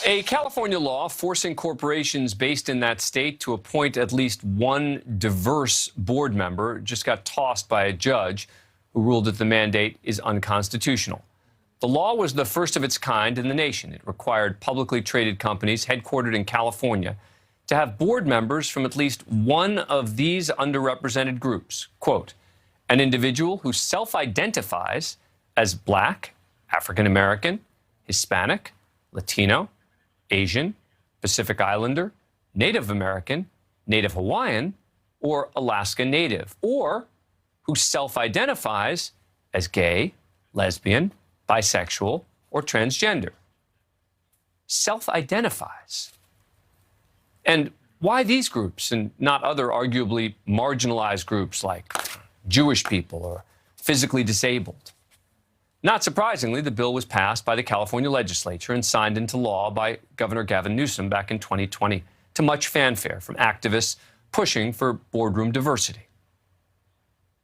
A California law forcing corporations based in that state to appoint at least one diverse board member just got tossed by a judge who ruled that the mandate is unconstitutional. The law was the first of its kind in the nation. It required publicly traded companies headquartered in California to have board members from at least one of these underrepresented groups. Quote, an individual who self-identifies as Black, African American, Hispanic, Latino, Asian, Pacific Islander, Native American, Native Hawaiian, or Alaska Native, or who self-identifies as gay, lesbian, bisexual, or transgender. Self-identifies. And why these groups and not other arguably marginalized groups like Jewish people or physically disabled? Not surprisingly, the bill was passed by the California legislature and signed into law by Governor Gavin Newsom back in 2020 to much fanfare from activists pushing for boardroom diversity.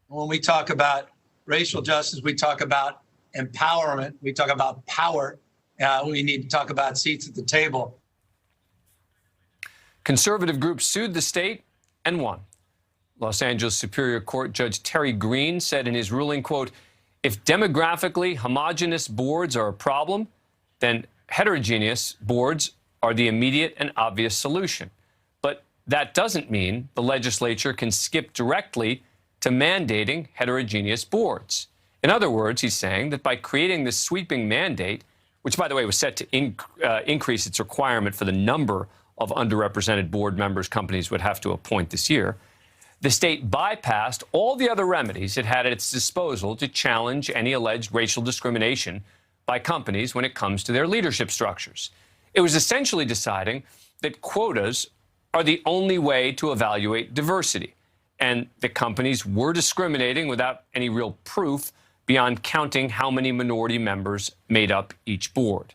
When we talk about racial justice, we talk about empowerment, we talk about power. We need to talk about seats at the table. Conservative groups sued the state and won. Los Angeles Superior Court Judge Terry Green said in his ruling, quote, if demographically homogeneous boards are a problem, then heterogeneous boards are the immediate and obvious solution. But that doesn't mean the legislature can skip directly to mandating heterogeneous boards. In other words, he's saying that by creating this sweeping mandate, which, by the way, was set to increase its requirement for the number of underrepresented board members companies would have to appoint this year, the state bypassed all the other remedies it had at its disposal to challenge any alleged racial discrimination by companies when it comes to their leadership structures. It was essentially deciding that quotas are the only way to evaluate diversity, and the companies were discriminating without any real proof beyond counting how many minority members made up each board.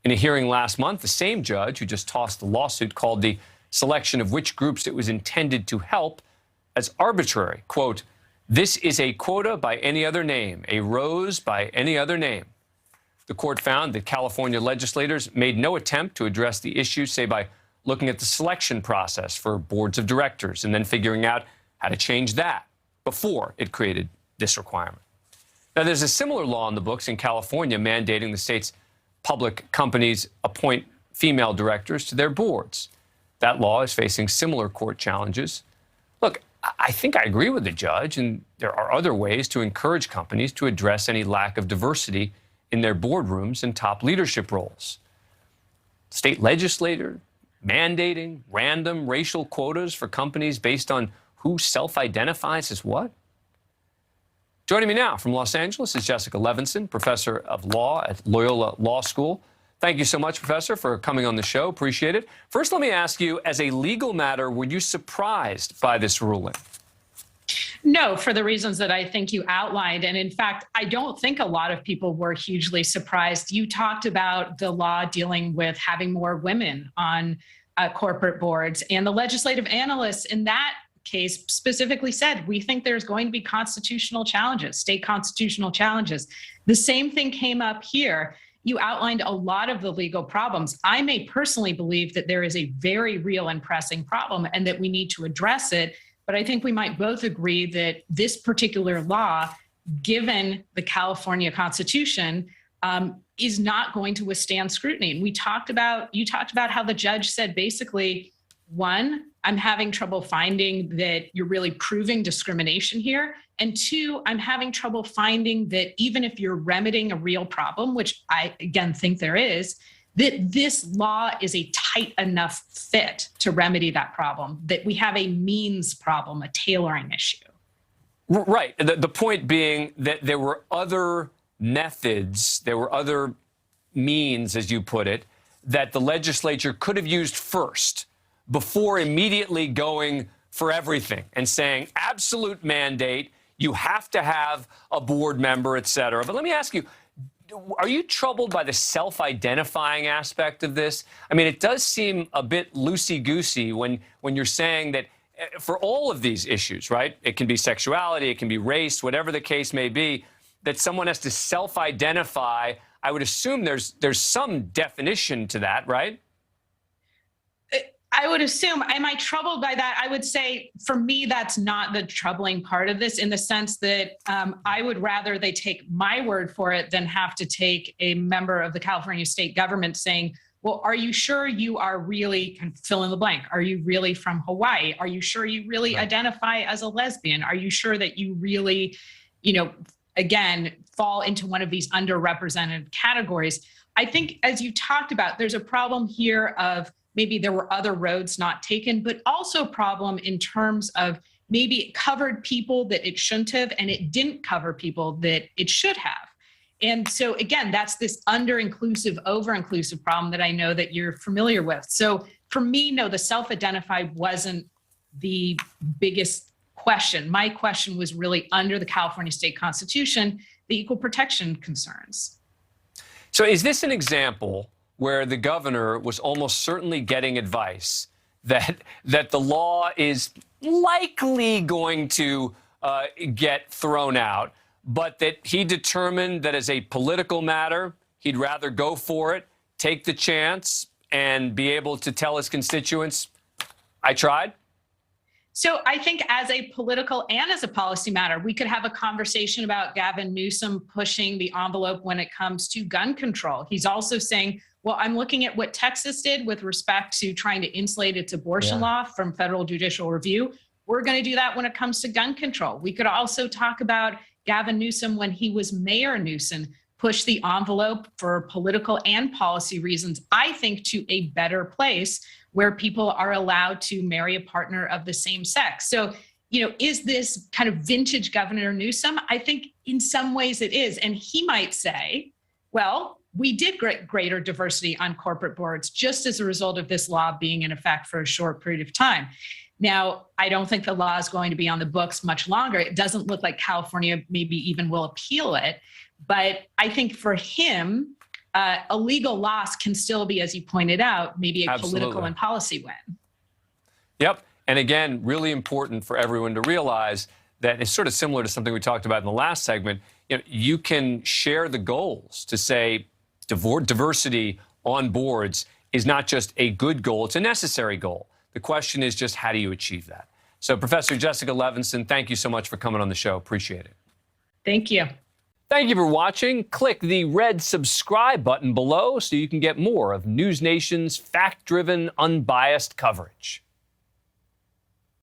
In a hearing last month, the same judge who just tossed the lawsuit called the selection of which groups it was intended to help as arbitrary. Quote, this is a quota by any other name, a rose by any other name. The court found that California legislators made no attempt to address the issue, say, by looking at the selection process for boards of directors and then figuring out how to change that before it created this requirement. Now, there's a similar law in the books in California mandating the state's public companies appoint female directors to their boards. That law is facing similar court challenges. Look, I think I agree with the judge, and there are other ways to encourage companies to address any lack of diversity in their boardrooms and top leadership roles. State legislator mandating random racial quotas for companies based on who self-identifies as what? Joining me now from Los Angeles is Jessica Levinson, professor of law at Loyola Law School. Thank you so much, Professor, for coming on the show. Appreciate it. First, let me ask you, as a legal matter, were you surprised by this ruling? No, for the reasons that I think you outlined. And in fact, I don't think a lot of people were hugely surprised. You talked about the law dealing with having more women on corporate boards, and the legislative analysts in that case specifically said, we think there's going to be constitutional challenges, state constitutional challenges. The same thing came up here. You outlined a lot of the legal problems. I may personally believe that there is a very real and pressing problem and that we need to address it. But I think we might both agree that this particular law, given the California Constitution, is not going to withstand scrutiny. And you talked about how the judge said basically, one, I'm having trouble finding that you're really proving discrimination here. And two, I'm having trouble finding that even if you're remedying a real problem, which I, again, think there is, that this law is a tight enough fit to remedy that problem, that we have a means problem, a tailoring issue. Right. The point being that there were other methods, there were other means, as you put it, that the legislature could have used first before immediately going for everything and saying absolute mandate, you have to have a board member, et cetera. But let me ask you, are you troubled by the self-identifying aspect of this? I mean, it does seem a bit loosey-goosey when you're saying that for all of these issues, right? It can be sexuality, it can be race, whatever the case may be, that someone has to self-identify. I would assume there's some definition to that, right? I would assume. Am I troubled by that? I would say, for me, that's not the troubling part of this, in the sense that I would rather they take my word for it than have to take a member of the California state government saying, well, are you sure you are really, fill in the blank? Are you really from Hawaii? Are you sure you really identify as a lesbian? Are you sure that you really, again, fall into one of these underrepresented categories? I think, as you talked about, there's a problem here of maybe there were other roads not taken, but also a problem in terms of maybe it covered people that it shouldn't have, and it didn't cover people that it should have. And so, again, that's this under-inclusive, over-inclusive problem that I know that you're familiar with. So for me, no, the self-identified wasn't the biggest question. My question was really, under the California state constitution, the equal protection concerns. So is this an example where the governor was almost certainly getting advice that the law is likely going to get thrown out, but that he determined that as a political matter, he'd rather go for it, take the chance, and be able to tell his constituents, I tried? So I think as a political and as a policy matter, we could have a conversation about Gavin Newsom pushing the envelope when it comes to gun control. He's also saying, well, I'm looking at what Texas did with respect to trying to insulate its abortion law from federal judicial review. We're going to do that when it comes to gun control. We could also talk about Gavin Newsom when he was Mayor Newsom, push the envelope for political and policy reasons, I think, to a better place where people are allowed to marry a partner of the same sex. So, is this kind of vintage Governor Newsom? I think in some ways it is. And he might say, well, we did greater diversity on corporate boards just as a result of this law being in effect for a short period of time. Now, I don't think the law is going to be on the books much longer. It doesn't look like California maybe even will appeal it. But I think for him, a legal loss can still be, as you pointed out, maybe a political and policy win. Yep. And again, really important for everyone to realize that it's sort of similar to something we talked about in the last segment. You can share the goals to say diversity on boards is not just a good goal, it's a necessary goal. The question is just, how do you achieve that? So, Professor Jessica Levinson, thank you so much for coming on the show. Appreciate it. Thank you. Thank you for watching. Click the red subscribe button below so you can get more of NewsNation's fact-driven, unbiased coverage.